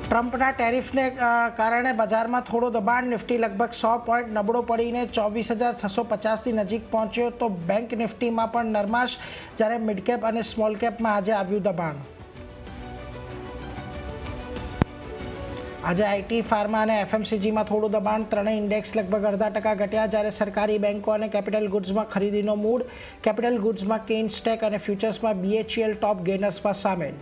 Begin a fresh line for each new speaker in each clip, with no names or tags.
ટ્રમ્પના ટેરિફને કારણે બજારમાં થોડું દબાણ. નિફ્ટી લગભગ 100 પોઈન્ટ નબળો પડીને 24,650ની નજીક પહોંચ્યો. તો બેંક નિફ્ટીમાં પણ નરમાશ, જ્યારે મિડ કેપ અને સ્મોલ કેપમાં આજે આવ્યું દબાણ. આજે આઈટી, ફાર્મા અને એફએમસીજીમાં થોડું દબાણ. ત્રણેય ઇન્ડેક્સ લગભગ 0.5% ઘટ્યા, જ્યારે સરકારી બેંકો અને કેપિટલ ગુડ્સમાં ખરીદીનો મૂડ. કેપિટલ ગુડ્સમાં કેન્સ ટેક અને ફ્યુચર્સમાં બીએચઈએલ ટોપ ગેનર્સમાં સામેલ.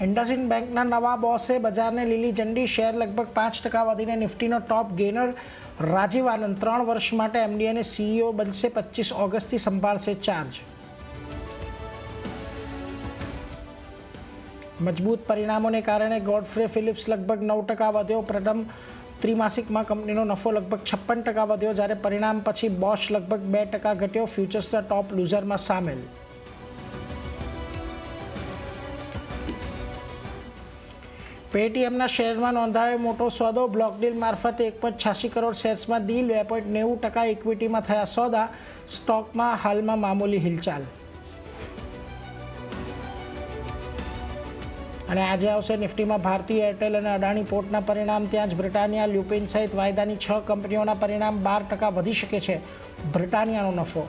ઇન્ડસઇન્ડ બેંકના નવા બોસે બજારને લીલી ઝંડી. શેર લગભગ 5% વધીને નિફ્ટીનો ટોપ ગેનર. રાજીવ આનંદ 3 વર્ષ માટે એમડી અને સીઈઓ બનશે. 25 ઓગસ્ટથી સંભાળશે ચાર્જ. મજબૂત પરિણામોને કારણે ગોડફ્રે ફિલિપ્સ લગભગ 9% વધ્યો. પ્રથમ ત્રિમાસિકમાં કંપનીનો નફો લગભગ 56% વધ્યો, જ્યારે પરિણામ પછી બોશ લગભગ 2% ઘટ્યો. ફ્યુચર્સના ટોપ લૂઝરમાં સામેલ. પેટીએમના શેરમાં નોંધાયો મોટો સોદો. બ્લોક ડીલ મારફતે 1.86 કરોડ શેર્સમાં ડીલ. 2.90% ઇક્વિટીમાં થયા સોદા. સ્ટોકમાં હાલમાં મામૂલી હિલચાલ. અને આજે આવશે નિફ્ટીમાં ભારતી એરટેલ અને અડાણી પોર્ટના પરિણામ. ત્યાં જ બ્રિટાનિયા, લ્યુપિન સહિત વાયદાની 6 કંપનીઓના પરિણામ. 12% વધી શકે છે બ્રિટાનિયાનો નફો.